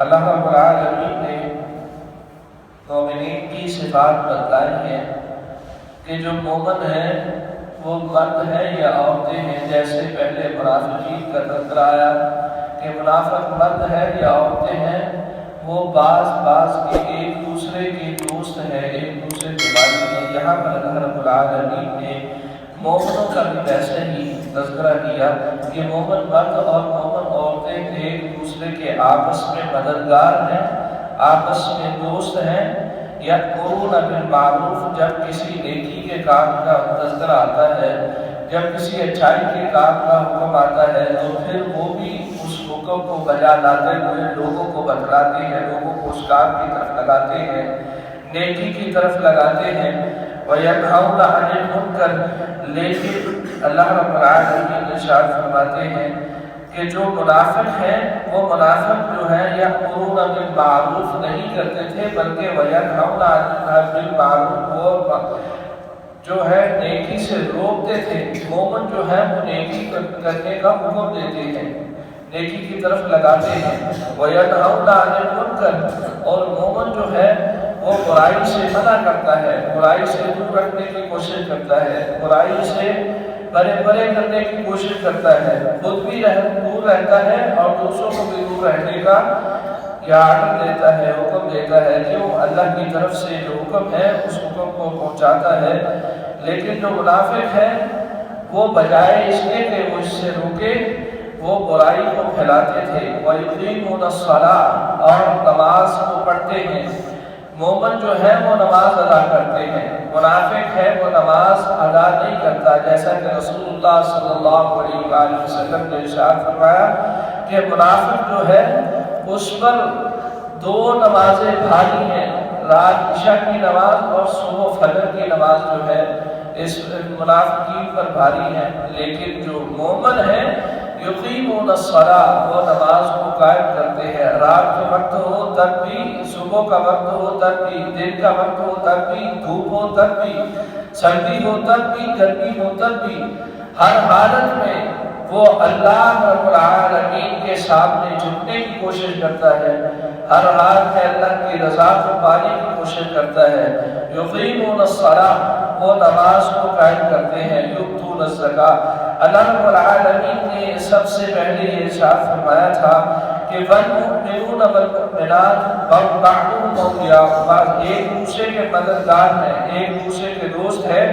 اللہ رب العالمین نے مومنین کی صفات بتلائی ہیں کہ جو مومن ہیں وہ مرد ہیں یا عورتیں ہیں. جیسے پہلے منافقین کا تذکرہ آیا کہ منافق مرد ہے یا عورتیں ہیں، وہ بعض کے ایک دوسرے کے دوست ہیں، ایک دوسرے کے بھائی ہیں. یہاں پر اللہ رب العالمین نے مومنوں کا بھی ویسے ہی تذکرہ کیا کہ مومن مرد اور مومن عورتیں ایک دوسرے کے آپس میں مددگار ہیں، آپس میں دوست ہیں. یأمرون بالمعروف، جب کسی نیکی کے کام کا تذکرہ آتا ہے، جب کسی اچھائی کے کام کا حکم آتا ہے تو پھر وہ بھی اس حکم کو بجا لاتے ہوئے لوگوں کو بتلاتے ہیں، لوگوں کو اس کام کی طرف لگاتے ہیں، نیکی کی طرف لگاتے ہیں. وَيَنْهَوْنَ عَنِ الْمُنْكَرِ، لیکن اللہ رب العالمین ارشاد فرماتے ہیں کہ جو منافق ہیں وہ منافق جو ہیں یأمرون بالمعروف نہیں کرتے تھے، بلکہ وَيَنْهَوْنَ بِالْمَعْرُوفِ، وہ جو ہے نیکی سے روکتے تھے. مومن جو ہے وہ نیکی کرنے کا حکم دیتے ہیں، نیکی کی طرف لگاتے ہیں. وَيَنْهَوْنَ عَنِ الْمُنْكَرِ، اور مومن جو ہے وہ برائی سے منع کرتا ہے، برائی سے دور رکھنے کی کوشش کرتا ہے، برائی سے بڑے کرنے کی کوشش کرتا ہے، خود بھی دور رہتا ہے اور دوسروں کو بھی دور رہنے کا یا آرڈر دیتا ہے، حکم دیتا ہے. کیوں؟ اللہ کی طرف سے جو حکم ہے اس حکم کو پہنچاتا ہے. لیکن جو منافق ہے وہ بجائے اس کے کہ وہ اس سے روکے، وہ برائی کو پھیلاتے تھے. وَيُقِيمُونَ الصَّلَاةَ، اور نماز کو پڑھتے ہیں. مومن جو ہے وہ نماز ادا کرتے ہیں، منافق ہے وہ نماز ادا نہیں کرتا. جیسا کہ رسول اللہ صلی اللہ علیہ وآلہ وسلم نے ارشاد فرمایا کہ منافق جو ہے اس پر دو نمازیں بھاری ہیں، رات عشاء کی نماز اور صبح فجر کی نماز جو ہے اس منافقین پر بھاری ہے. لیکن جو مومن ہے یقیمون الصلاۃ، وہ نماز کو قائم کرتے ہیں. رات کے وقت ہو تب بھی، صبح کا وقت ہو تب بھی، دن کا وقت ہو تب بھی، دھوپ ہو تب بھی، سردی ہو تب بھی، گرمی ہو تب بھی، ہر حالت میں وہ اللہ رب العالمین کے سامنے جھکنے کی کوشش کرتا ہے، ہر حال میں اللہ کی رضا کو پانے کی کوشش کرتا ہے. یقیمون الصلاۃ، وہ نماز کو قائم کرتے ہیں. یؤتون الزکاۃ، اللہ رب العالمین نے سب سے پہلے یہ ارشاد فرمایا تھا کہ والمؤمنون والمؤمنات بعضهم اولیاء بعض، ایک دوسرے کے مددگار ہیں، ایک دوسرے کے دوست ہیں.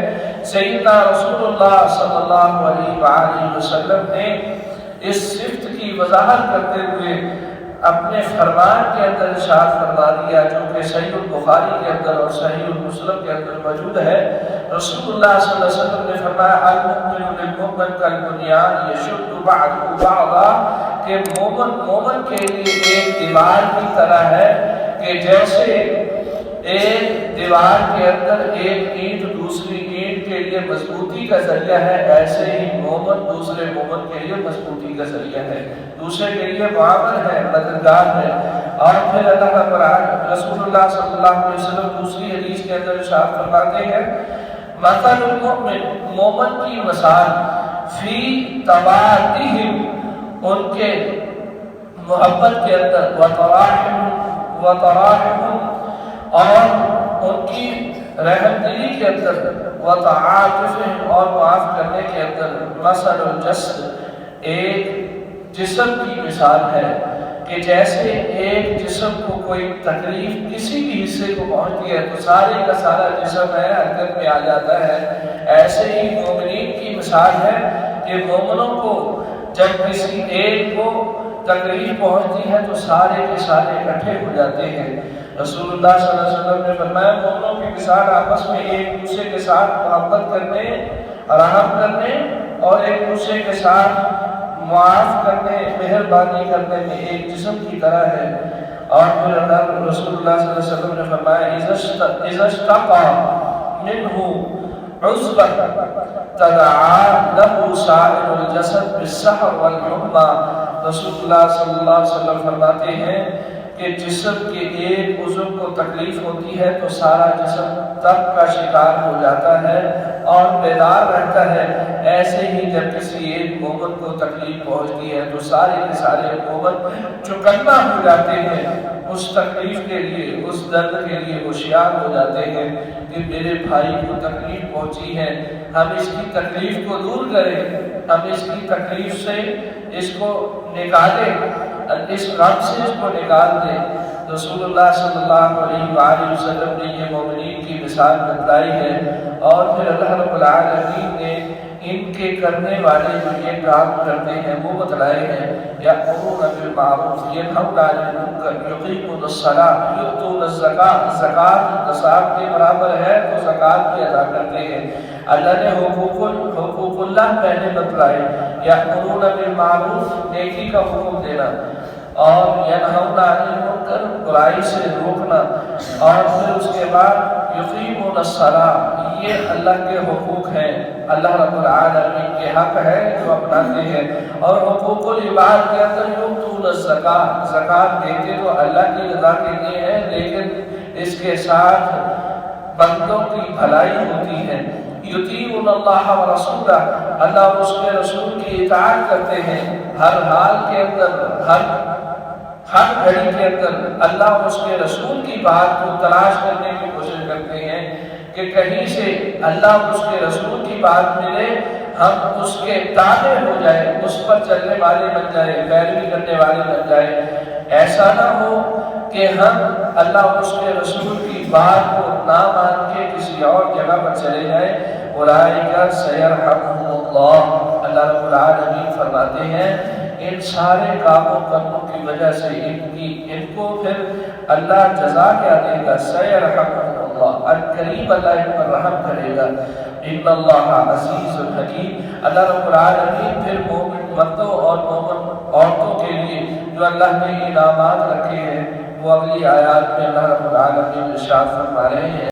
سیدنا رسول اللہ صلی اللہ علیہ وآلہ وسلم نے اس صفت کی وضاحت کرتے ہوئے اپنے فرمان کے اندر ارشاد فرما دیا، جو کہ صحیح البخاری کے اندر اور صحیح مسلم کے اندر موجود ہے. رسول اللہ صلی اللہ علیہ وسلم نے فرمایا المؤمن للمؤمن کالبنیان یشد بعضہ بعضا، کہ مومن کے لیے ایک دیوار کی طرح ہے کہ جیسے ایک دیوار کے اندر ایک اینٹ دوسری اینٹ کے لیے مضبوطی کا ذریعہ ہے، ایسے ہی مومن دوسرے مومن کے لیے مضبوطی کا ذریعہ ہے، دوسرے کے لیے معاون ہے، مددگار ہے. اور پھر اللہ کا رسول اللہ صلی اللہ علیہ وسلم دوسری حدیث کے اندر ارشاد فرماتے ہیں مثل المؤمن، مومن کی مثال فی توادہم، ان کے محبت کے اندر، وتراحم، اور ان کی رحم دلی کے اندر، وتعاطف، اور معاف کرنے کے اندر. مثل الجسد، ایک جسم کی مثال ہے کہ جیسے ایک جسم کو کوئی تکلیف کسی بھی حصے کو پہنچتی ہے تو سارے کا سارا جسم ہے حرکت میں آ جاتا ہے. ایسے ہی مومنین کی مثال ہے کہ مومنوں کو جب کسی ایک کو تکلیف پہنچتی ہے تو سارے کے سارے اکٹھے ہو جاتے ہیں. رسول اللہ صلی اللہ علیہ وسلم نے فرمایا مومنوں کی مثال آپس میں ایک دوسرے کے ساتھ محبت کرنے، رحم کرنے اور ایک دوسرے کے ساتھ معاف کرنے، مہربانی کرنے میں ایک جسم کی طرح ہے. اور پھر رسول اللہ صلی اللہ علیہ وسلم نے فرمایا اذا اشتقى منه عضو تداعى له سائر الجسد بالسحر والحمى. رسول اللہ صلی اللہ علیہ وسلم فرماتے ہیں کہ جسم کے ایک عضو کو تکلیف ہوتی ہے تو سارا جسم تب کا شکار ہو جاتا ہے اور بیدار رہتا ہے، ایسے ہی جب کسی ایک مومن کو تکلیف پہنچتی ہے تو سارے کے سارے مومن چوکنا ہو جاتے ہیں، اس تکلیف کے لیے، اس درد کے لیے ہوشیار ہو جاتے ہیں کہ میرے بھائی کو تکلیف پہنچی ہے، ہم اس کی تکلیف کو دور کریں، ہم اس کی تکلیف سے اس کو نکالیں، اس غم سے اس کو نکال دیں۔ رسول اللہ صلی اللہ علیہ وآلہ وسلم نے یہ مومنین کی مثال بتلائی ہے، اور پھر اللہ رب العالمین نے ان کے کرنے والے جو یہ کام کرتے ہیں وہ بتلائے ہیں، یأمرون بالمعروف ینہون عن المنکر یقیمون الصلاۃ یؤتون الزکاۃ، زکوٰۃ نصاب کے برابر ہے تو زکوٰۃ بھی ادا کرتے ہیں۔ اللہ نے حقوق اللہ پہلے بتلائے، یأمرون بالمعروف نیکی کا حکم دینا، اور ینہون عن المنکر برائی سے روکنا، اور پھر اس کے بعد یقیمون الصلاۃ، یہ اللہ کے حقوق ہیں، اللہ رب العالمین کے حق ہے جو اپناتے ہیں۔ اور حقوق العباد کے اندر یؤتون الزکاۃ، زکوٰۃ دیتے تو اللہ کی رضا کے لیے ہے، لیکن اس کے ساتھ بندوں کی بھلائی ہوتی ہے۔ یطیعون اللہ ورسولہ، اللہ اور اس کے رسول کی اطاعت کرتے ہیں، ہر حال کے اندر، ہر گھڑی کے اندر اللہ اور اس کے رسول کی بات کو تلاش کرنے کی کوشش کرتے ہیں کہ کہیں سے اللہ اور اس کے رسول کی بات ملے، ہم اس کے تابع ہو جائیں، اس پر چلنے والے بن جائیں، پیروی کرنے والے بن جائیں۔ ایسا نہ ہو کہ ہم اللہ اور اس کے رسول کی بات کو نہ مان کے کسی اور جگہ پر چلے جائیں۔ اولئک سیرحمہم اللہ، اللہ رب العالمین فرماتے ہیں ان سارے کاموں کرنوں کی وجہ سے ان کو پھر اللہ جزا کیا دے گا، سیرحمہم اللہ، القریب اللہ ان پر رحم کرے گا۔ ان اللہ عزیز الحکیم، اللہ رب العالمین پھر مومن مردوں اور مومن عورتوں کے لیے جو اللہ نے انعامات رکھے ہیں وہ اگلی آیات میں اللہ رب العالمین ارشاد فرما رہے ہیں۔